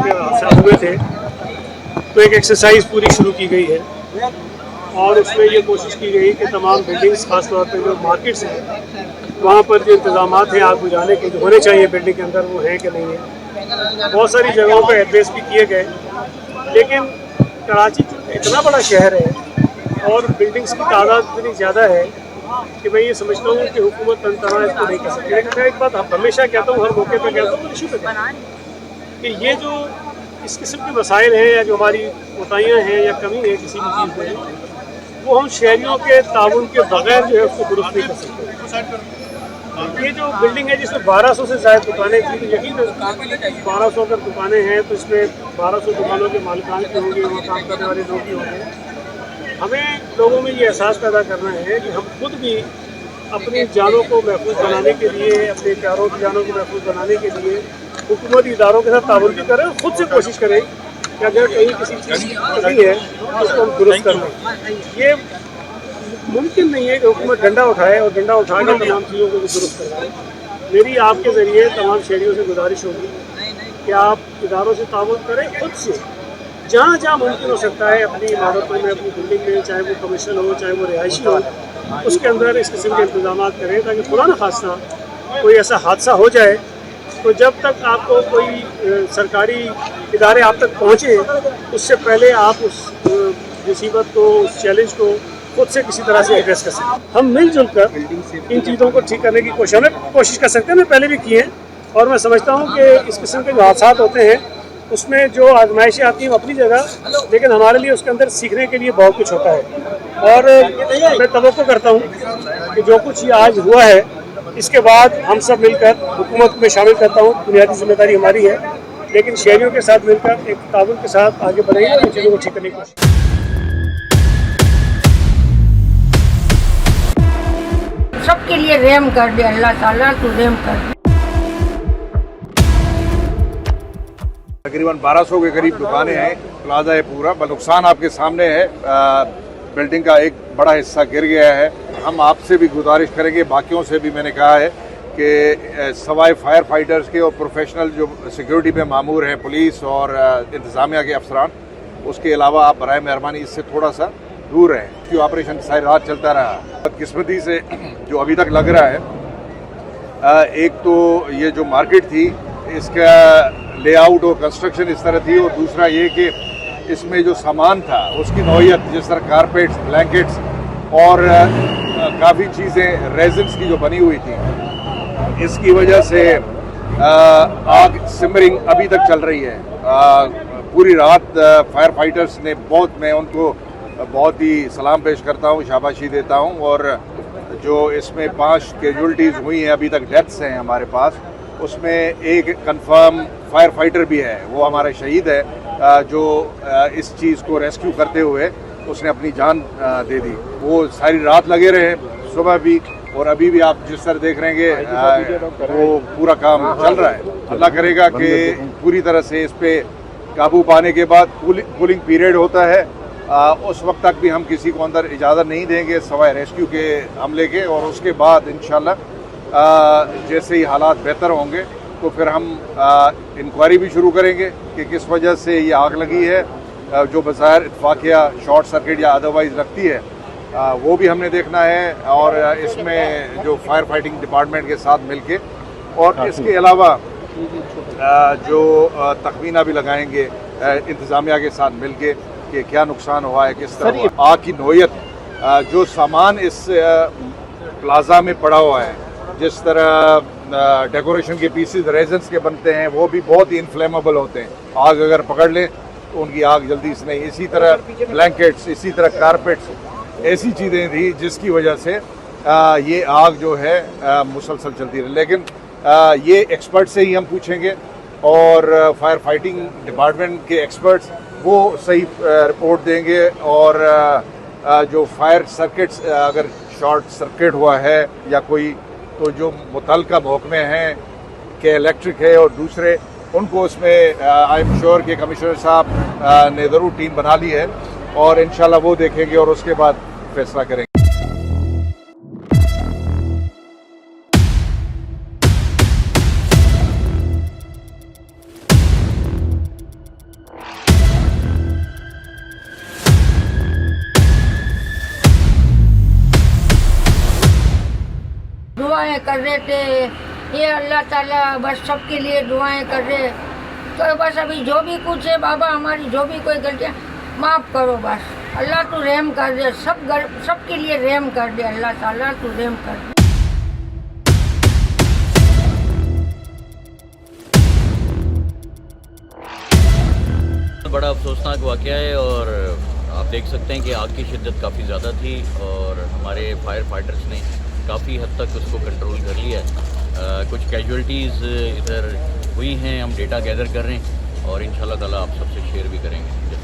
के हादसा हुए थे तो एक एक्सरसाइज पूरी शुरू की गई है और उसमें ये कोशिश की गई कि तमाम बिल्डिंग्स खासतौर पर जो मार्केट्स हैं वहाँ पर जो इंतजाम हैं आग बुझाने के जो होने चाहिए बिल्डिंग के अंदर वो हैं कि नहीं है। बहुत सारी जगहों पर एड्रेस भी किए गए, लेकिन कराची इतना बड़ा शहर है और बिल्डिंग्स की तादाद इतनी ज़्यादा है कि मैं ये समझता हूँ कि हुकूमत तनतना इसको नहीं कर सकती। लेकिन मैं एक बात हमेशा कहता हूँ, हर मौके पर कहता हूँ, इशू पे कि ये जो इस किस्म के मसाइल हैं या जो हमारी कोताहियाँ हैं या कमी है किसी भी चीज़ में, वो हम शहरियों के ताउन के बगैर जो है उसको दुरुस्त नहीं कर सकते। ये जो बिल्डिंग है जिसमें 1200 से ज़्यादा दुकानें थी, तो यकीन 1200 अगर दुकानें हैं तो इसमें 1200 दुकानों के मालिकान के होंगे, वहाँ काम करने वाले लोग भी होंगे। हमें लोगों में ये एहसास पैदा करना है कि हम खुद भी अपनी जानों को महफूज बनाने के लिए, अपने प्यारों की जानों को महफूज बनाने के लिए हुकूमती इदारों के साथ ताउन भी करें और ख़ुद से कोशिश करें कि अगर कहीं किसी चीज़ की कमी है तो उसको हम दुरुस्त कर लें। ये मुमकिन नहीं है कि हुकूमत डंडा उठाए और डंडा उठा के तमाम चीज़ों को भी दुरुस्त करवाए। मेरी आपके ज़रिए तमाम शहरियों से गुजारिश होगी कि आप इदारों से ताउन करें, खुद से जहाँ जहाँ मुमकिन हो सकता है अपनी इमारतों में, अपनी बिल्डिंग में, चाहे वो कमर्शियल हो चाहे वो रिहायशी हो, उसके अंदर इस किस्म के इंतजाम करें ताकि खुदा न खास्ता कोई ऐसा हादसा हो जाए तो जब तक आपको कोई सरकारी इदारे आप तक पहुँचे उससे पहले आप उस मुसीबत को, उस चैलेंज को खुद से किसी तरह से एड्रेस कर सकते। हम मिलजुल कर इन चीज़ों को ठीक करने की कोशिश कर सकते हैं। मैं पहले भी किए हैं और मैं समझता हूँ कि इस किस्म के जो हादसा होते हैं उसमें जो आजमाइशें आती हैं अपनी जगह, लेकिन हमारे लिए उसके अंदर सीखने के लिए बहुत कुछ होता है। और मैं तवक्को करता हूँ कि जो कुछ ये आज हुआ है इसके बाद हम सब मिलकर हुकूमत में शामिल करता हूँ, बुनियादी जिम्मेदारी हमारी है, लेकिन शहरियों के साथ मिलकर एक ताउन के साथ आगे बढ़ेंगे और इन चीज़ों को ठीक करने की कोशिश। सबके लिए रहम कर दे अल्लाह ताला, तू रहम कर दे। तकरीबन 1200 के करीब दुकानें हैं, प्लाजा है पूरा, नुकसान आपके सामने है। बिल्डिंग का एक बड़ा हिस्सा गिर गया है। हम आपसे भी गुजारिश करेंगे, बाकियों से भी मैंने कहा है कि सवाए फायर फाइटर्स के और प्रोफेशनल जो सिक्योरिटी पे मामूर हैं, पुलिस और इंतज़ामिया के अफसरान, उसके अलावा आप बराए मेहरबानी इससे थोड़ा सा दूर रहें क्योंकि ऑपरेशन सारी रात चलता रहा। बदकिस्मती से जो अभी तक लग रहा है, एक तो ये जो मार्केट थी इसका लेआउट और कंस्ट्रक्शन इस तरह थी, और दूसरा ये कि इसमें जो सामान था उसकी नौइयत, जिस तरह कारपेट्स, ब्लैंकेट्स और काफ़ी चीज़ें रेजिन्स की जो बनी हुई थी, इसकी वजह से आग सिमरिंग अभी तक चल रही है। पूरी रात फायर फाइटर्स ने मैं उनको बहुत ही सलाम पेश करता हूँ, शाबाशी देता हूँ। और जो इसमें 5 कैजुअल्टीज़ हुई हैं, अभी तक डेथ्स हैं हमारे पास, उसमें एक कंफर्म फायर फाइटर भी है, वो हमारा शहीद है, जो इस चीज़ को रेस्क्यू करते हुए उसने अपनी जान दे दी। वो सारी रात लगे रहे, सुबह भी और अभी भी आप जिस तरह देख रहे हैं वो पूरा काम चल रहा है। अल्लाह करेगा कि पूरी तरह से इस पे काबू पाने के बाद कूलिंग पीरियड होता है, उस वक्त तक भी हम किसी को अंदर इजाज़त नहीं देंगे सवाए रेस्क्यू के हमले के। और उसके बाद इंशाल्लाह जैसे ही हालात बेहतर होंगे तो फिर हम इंक्वायरी भी शुरू करेंगे कि किस वजह से ये आग लगी है। जो बज़ाहिर इत्तफाक़िया शॉर्ट सर्किट या अदरवाइज़ लगती है, वो भी हमने देखना है, और इसमें जो फायर फाइटिंग डिपार्टमेंट के साथ मिलके, और इसके अलावा जो तखमीना भी लगाएंगे इंतज़ामिया के साथ मिलके कि क्या नुकसान हुआ है, किस तरह हुआ। आग की नौइयत, जो सामान इस प्लाजा में पड़ा हुआ है, जिस तरह डेकोरेशन के पीसेस रेजन्स के बनते हैं, वो भी बहुत ही इनफ्लेमेबल होते हैं। आग अगर पकड़ लें तो उनकी आग जल्दी से नहीं। इसी तरह ब्लैंकेट्स, इसी तरह कारपेट्स, ऐसी चीज़ें थी जिसकी वजह से ये आग जो है मुसलसल चलती रही। लेकिन ये एक्सपर्ट से ही हम पूछेंगे, और फायर फाइटिंग डिपार्टमेंट के एक्सपर्ट्स वो सही रिपोर्ट देंगे। और जो फायर सर्किट्स, अगर शॉर्ट सर्किट हुआ है या कोई, तो जो मुतल्लिका महकमे हैं कि इलेक्ट्रिक है और दूसरे, उनको उसमें आई एम श्योर कि कमिश्नर साहब ने ज़रूर टीम बना ली है, और इंशाल्लाह वो देखेंगे और उसके बाद फैसला करेंगे। दुआएं कर रहे थे, ये अल्लाह ताला बस सबके लिए दुआएं कर रहे। तो बस अभी जो भी कुछ है बाबा, हमारी जो भी कोई गलतियाँ माफ़ करो बस। अल्लाह तू रहम कर दे, सबके लिए रहम कर दे, अल्लाह ताला तू रहम कर दे। बड़ा अफसोसनाक वाक़या है और आप देख सकते हैं कि आग की शिद्दत काफ़ी ज़्यादा थी और हमारे फायर फाइटर्स ने काफ़ी हद तक उसको कंट्रोल कर लिया है। कुछ कैजुअल्टीज़ इधर हुई हैं, हम डेटा गैदर कर रहे हैं और इंशाल्लाह ताला आप सबसे शेयर भी करेंगे।